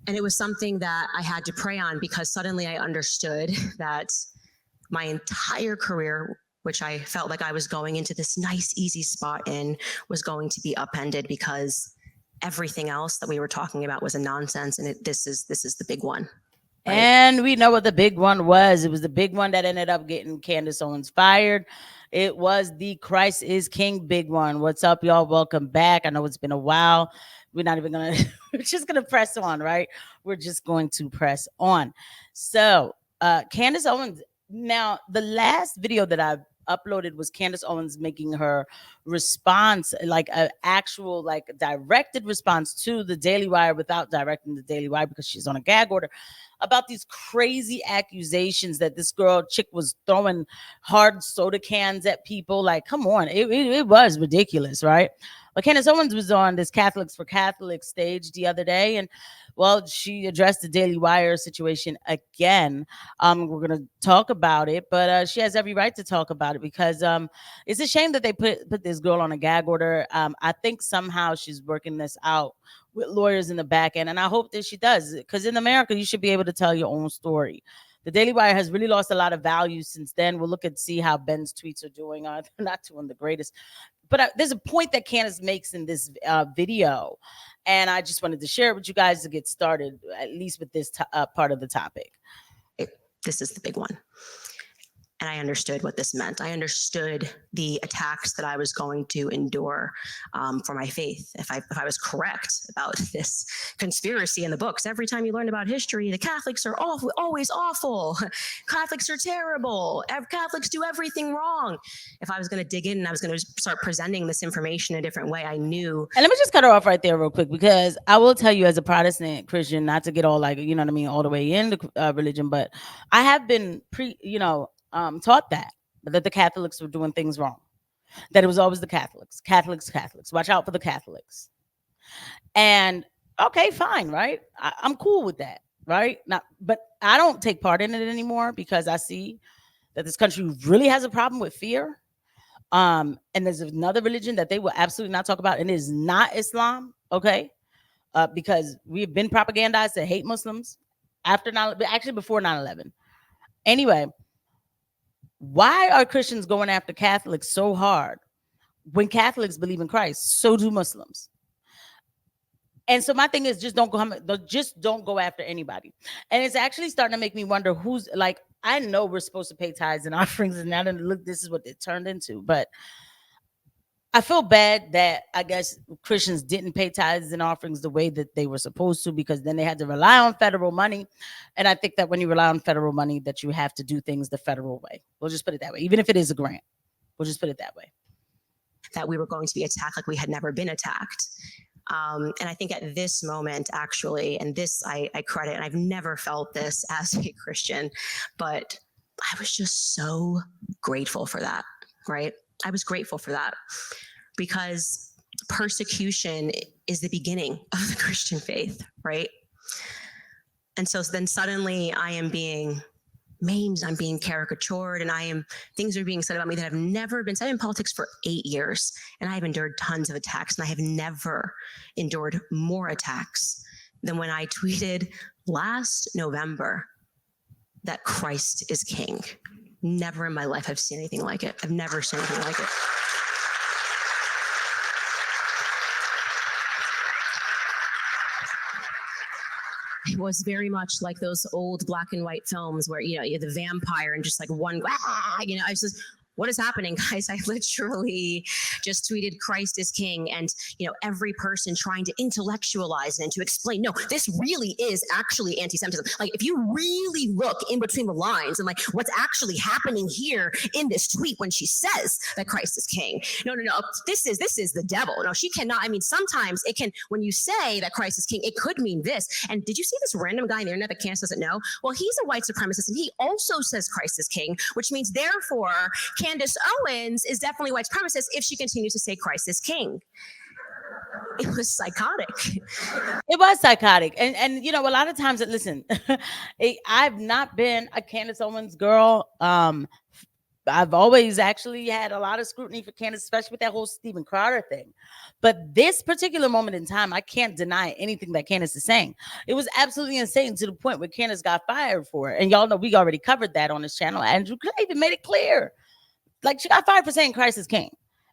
And it was something that I had to pray on, because suddenly I understood that my entire career, which I felt like I was going into this nice, easy spot in, was going to be upended, because everything else that we were talking about was a nonsense. And this is the big one. Right? And we know what the big one was. It was the big one that ended up getting Candace Owens fired. It was the Christ is King big one. What's up, y'all? Welcome back. I know it's been a while. We're not even going to, we're just going to press on, right? We're just going to press on. So, Candace Owens, now the last video that I've uploaded was Candace Owens making her response, like an actual, like directed response to the Daily Wire without directing the Daily Wire, because she's on a gag order, about these crazy accusations that this chick was throwing hard soda cans at people. Like, come on, it was ridiculous, right? But Candace Owens was on this Catholics for Catholics stage the other day, and well, she addressed the Daily Wire situation again. We're going to talk about it, but she has every right to talk about it, because it's a shame that they put this girl on a gag order. I think somehow she's working this out with lawyers in the back end, and I hope that she does, because in America, you should be able to tell your own story. The Daily Wire has really lost a lot of value since then. We'll look and see how Ben's tweets are doing. They're not doing the greatest. But there's a point that Candace makes in this video, and I just wanted to share it with you guys to get started, at least with this part of the topic. This is the big one. And I understood what this meant. I understood the attacks that I was going to endure for my faith. If I was correct about this conspiracy in the books, every time you learn about history, the Catholics are always awful. Catholics are terrible. Catholics do everything wrong. If I was going to dig in and I was going to start presenting this information a different way, I knew. And let me just cut her off right there real quick, because I will tell you, as a Protestant Christian, not to get all like, you know what I mean, all the way into religion, but I have been taught that the Catholics were doing things wrong, that it was always the Catholics, watch out for the Catholics. And okay, fine, right? I'm cool with that, right? But I don't take part in it anymore, because I see that this country really has a problem with fear. And there's another religion that they will absolutely not talk about, and it is not Islam, okay? Because we've been propagandized to hate Muslims before 9/11. Anyway, why are Christians going after Catholics so hard when Catholics believe in Christ? So do Muslims. And so my thing is, just don't go after anybody. And it's actually starting to make me wonder who's like, I know we're supposed to pay tithes and offerings, and now look, this is what it turned into. But I feel bad that I guess Christians didn't pay tithes and offerings the way that they were supposed to, because then they had to rely on federal money. And I think that when you rely on federal money, that you have to do things the federal way. We'll just put it that way. Even if it is a grant, we'll just put it that way. That we were going to be attacked like we had never been attacked. And I think at this moment, actually, and this I credit, and I've never felt this as a Christian, but I was just so grateful for that, right? I was grateful for that, because persecution is the beginning of the Christian faith, right? And so then suddenly I am being maimed, I'm being caricatured, and things are being said about me that have never been said in politics for 8 years. And I have endured tons of attacks, and I have never endured more attacks than when I tweeted last November that Christ is King. Never in my life have seen anything like it. I've never seen anything like it. It was very much like those old black and white films where, you know, the vampire and just like one, you know, I was just, what is happening, guys? I literally just tweeted Christ is King, and you know, every person trying to intellectualize it and to explain, no, this really is actually anti-Semitism. Like, if you really look in between the lines and like what's actually happening here in this tweet when she says that Christ is King, no, this is the devil. No, she cannot. I mean, sometimes it can, when you say that Christ is King, it could mean this. And did you see this random guy on the internet that Candace doesn't know? Well, he's a white supremacist, and he also says Christ is King, which means therefore Candace Owens is definitely white supremacist if she continues to say Christ is King. It was psychotic. It was psychotic. And you know, a lot of times, listen, I've not been a Candace Owens girl I've always actually had a lot of scrutiny for Candace, especially with that whole Stephen Crowder thing. But this particular moment in time, I can't deny anything that Candace is saying. It was absolutely insane to the point where Candace got fired for it. And y'all know we already covered that on this channel. Andrew Craven made it clear. Like, she got fired for saying Christ is king.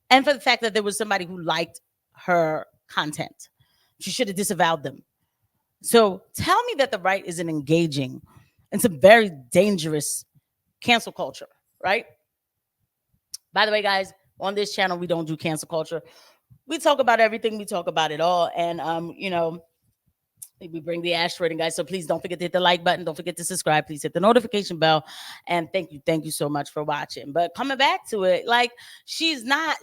And for the fact that there was somebody who liked her content. She should have disavowed them. So tell me that the right isn't engaging in some very dangerous cancel culture, right? By the way, guys, on this channel, we don't do cancel culture. We talk about everything. We talk about it all. And, we bring the asteroid, guys. So please don't forget to hit the like button. Don't forget to subscribe. Please hit the notification bell. And thank you so much for watching. But coming back to it, like, she's not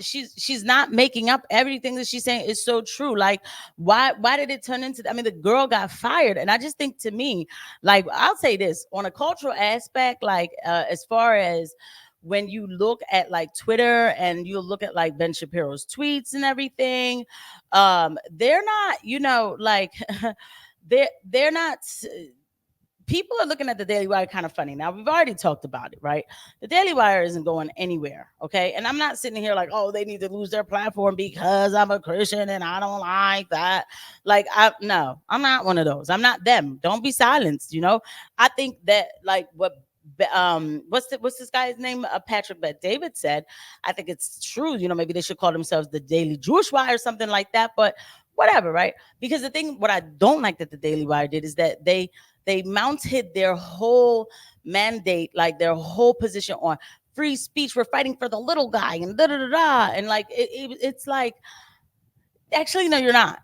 making up everything that she's saying is so true. Like, why did it turn into? I mean, the girl got fired, and I just think, to me, like, I'll say this on a cultural aspect, like, as far as when you look at like Twitter and you look at like Ben Shapiro's tweets and everything, they're not, like. They're not. People are looking at the Daily Wire kind of funny. Now, we've already talked about it, right? The Daily Wire isn't going anywhere, okay? And I'm not sitting here like, oh, they need to lose their platform because I'm a Christian and I don't like that. Like, no, I'm not one of those. I'm not them. Don't be silenced, I think that, like, what's this guy's name? Patrick Bet David said, I think it's true. Maybe they should call themselves the Daily Jewish Wire or something like that. But whatever, right? Because the thing, what I don't like that the Daily Wire did is that they mounted their whole mandate, like their whole position on free speech. We're fighting for the little guy and da da da da. And like it's like, actually, no, you're not.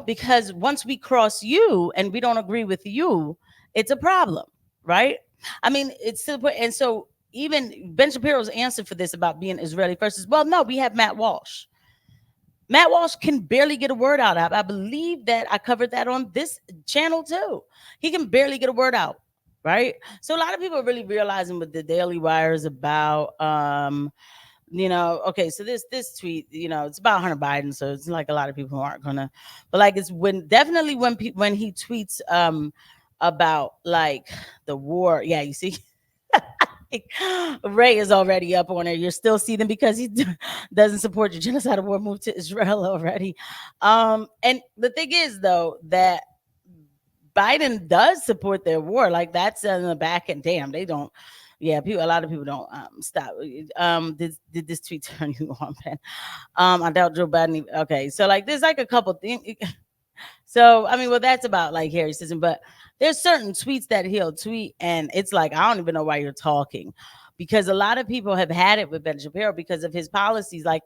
Because once we cross you and we don't agree with you, it's a problem, right? I mean, it's still, and so even Ben Shapiro's answer for this about being Israeli first is, well, no, we have Matt Walsh. Matt Walsh can barely get a word out. I believe that I covered that on this channel too. He can barely get a word out, right? So a lot of people are really realizing what the Daily Wire is about. Okay, so this tweet, it's about Hunter Biden, so it's like a lot of people who aren't gonna, but like it's when he tweets about like the war. Yeah, you see. Ray is already up on it. You're still seething because he doesn't support your genocidal war move to Israel already. And the thing is, though, that Biden does support their war. Like, that's in the back, and damn, they don't. Yeah, a lot of people don't stop. Did this tweet turn you on, Ben? I doubt Joe Biden. Okay, so like there's like a couple things. So, I mean, well, that's about like Harry Sisson, but there's certain tweets that he'll tweet, and it's like, I don't even know why you're talking, because a lot of people have had it with Ben Shapiro because of his policies. Like,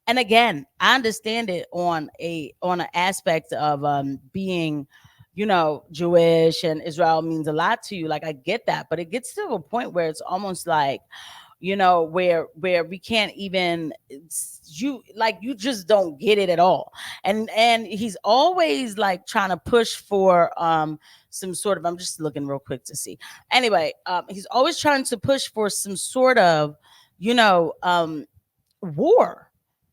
and again, I understand it on an aspect of being, Jewish and Israel means a lot to you. Like, I get that, but it gets to a point where it's almost like, where we can't even, you just don't get it at all. And he's always like trying to push for some sort of, I'm just looking real quick to see. Anyway, he's always trying to push for some sort of, war.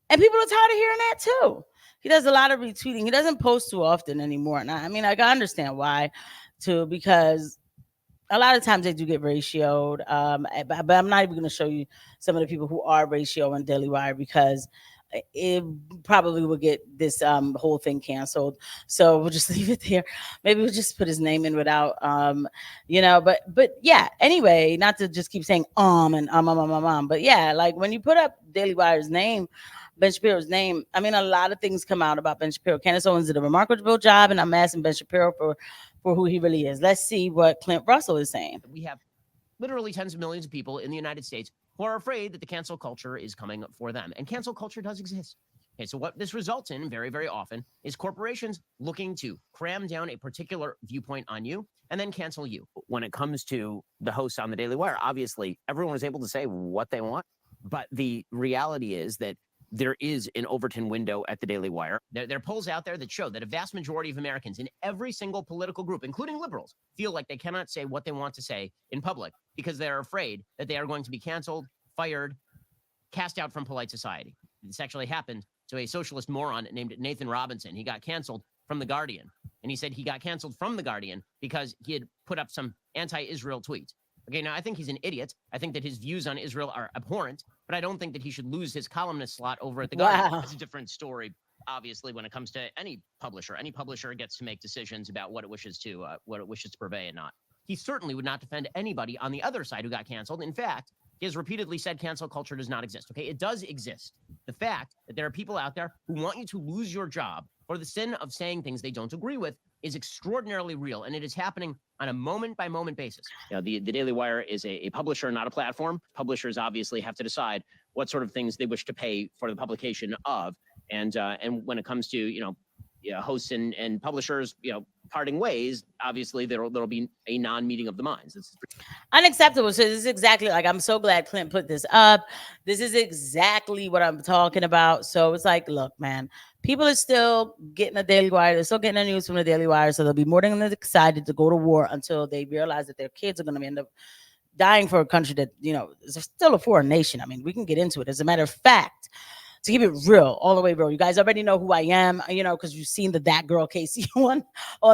And people are tired of hearing that too. He does a lot of retweeting. He doesn't post too often anymore. And I mean, I understand why too, because a lot of times they do get ratioed, but I'm not even going to show you some of the people who are ratio on Daily Wire because it probably will get this whole thing canceled. So we'll just leave it there. Maybe we'll just put his name in without, but yeah, anyway, not to just keep saying and but yeah, like when you put up Daily Wire's name, Ben Shapiro's name, I mean, a lot of things come out about Ben Shapiro. Candace Owens did a remarkable job, and I'm asking Ben Shapiro for who he really is. Let's see what Clint Russell is saying. We have literally tens of millions of people in the United States who are afraid that the cancel culture is coming for them. And cancel culture does exist. Okay, so what this results in very, very often is corporations looking to cram down a particular viewpoint on you and then cancel you. When it comes to the hosts on the Daily Wire, obviously everyone is able to say what they want. But the reality is that there is an Overton window at the Daily Wire. There are polls out there that show that a vast majority of Americans in every single political group, including liberals, feel like they cannot say what they want to say in public because they're afraid that they are going to be canceled, fired, cast out from polite society. This actually happened to a socialist moron named Nathan Robinson. He got canceled from The Guardian. And he said he got canceled from The Guardian because he had put up some anti-Israel tweets. Okay, now I think he's an idiot. I think that his views on Israel are abhorrent, but I don't think that he should lose his columnist slot over at the Guardian. Wow. It's a different story, obviously, when it comes to any publisher. Any publisher gets to make decisions about what it wishes to purvey and not. He certainly would not defend anybody on the other side who got canceled. In fact, he has repeatedly said cancel culture does not exist. Okay, it does exist. The fact that there are people out there who want you to lose your job for the sin of saying things they don't agree with is extraordinarily real, and it is happening on a moment-by-moment basis. You know, the Daily Wire is a publisher, not a platform. Publishers obviously have to decide what sort of things they wish to pay for the publication of, and when it comes to hosts and publishers, parting ways, obviously there'll be a non-meeting of the minds. It's unacceptable. So this is exactly, like, I'm so glad Clint put this up. This is exactly what I'm talking about. So it's like, look, man, people are still getting the Daily Wire. They're still getting the news from the Daily Wire. So they'll be more than excited to go to war until they realize that their kids are going to end up dying for a country that, is still a foreign nation. I mean, we can get into it. As a matter of fact, to keep it real, all the way real, you guys already know who I am, because you've seen that girl Casey on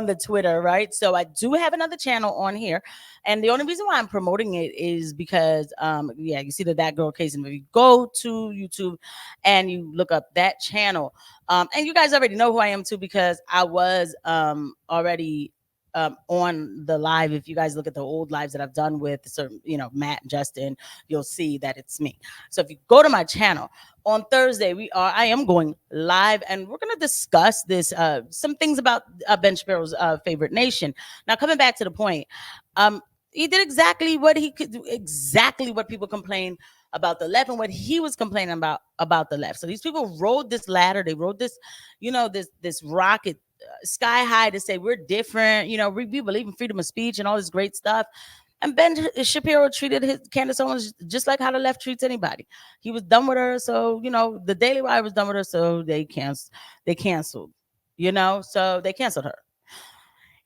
the Twitter, right? So I do have another channel on here, and the only reason why I'm promoting it is because, you see that girl Casey. And if you go to YouTube and you look up that channel, and you guys already know who I am too, because I was already on the live. If you guys look at the old lives that I've done with certain, Matt and Justin, you'll see that it's me. So if you go to my channel on Thursday, I am going live, and we're going to discuss this, some things about Ben Shapiro's favorite nation. Now, coming back to the point, he did exactly what he could do, exactly what people complain about the left and what he was complaining about the left. So these people rode this ladder. They rode this, this rocket sky high to say we're different. We believe in freedom of speech and all this great stuff. And Ben Shapiro treated Candace Owens just like how the left treats anybody. He was done with her, so the Daily Wire was done with her, so they canceled. So they canceled her.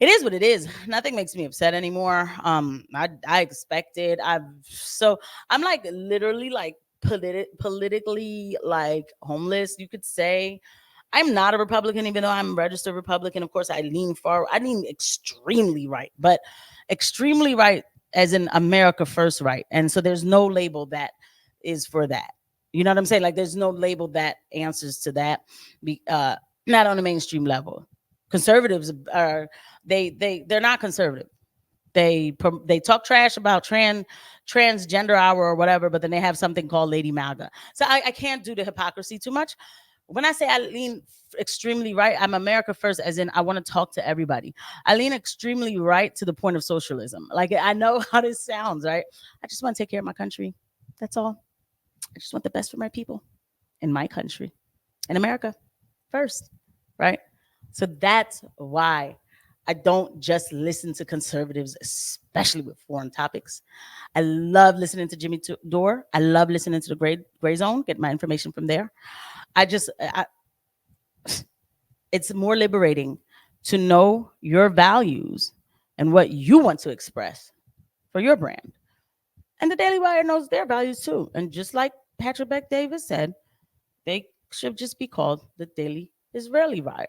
It is what it is. Nothing makes me upset anymore. I expected. I'm like literally like politically like homeless, you could say. I'm not a Republican, even though I'm a registered Republican. Of course, I lean extremely right, but extremely right as in America first right. And so there's no label that is for that. You know what I'm saying? Like, there's no label that answers to that. Not on the mainstream level. Conservatives are they're not conservative. They talk trash about transgender hour or whatever, but then they have something called Lady MAGA. So I can't do the hypocrisy too much. When I say I lean extremely right, I'm America first, as in I want to talk to everybody. I lean extremely right to the point of socialism. Like, I know how this sounds, right? I just want to take care of my country. That's all. I just want the best for my people in my country, in America first, right? So that's why I don't just listen to conservatives, especially with foreign topics. I love listening to Jimmy Dore. I love listening to the Gray Zone, get my information from there. It's more liberating to know your values and what you want to express for your brand. And the Daily Wire knows their values too. And just like Patrick Beck Davis said, they should just be called the Daily Israeli Wire.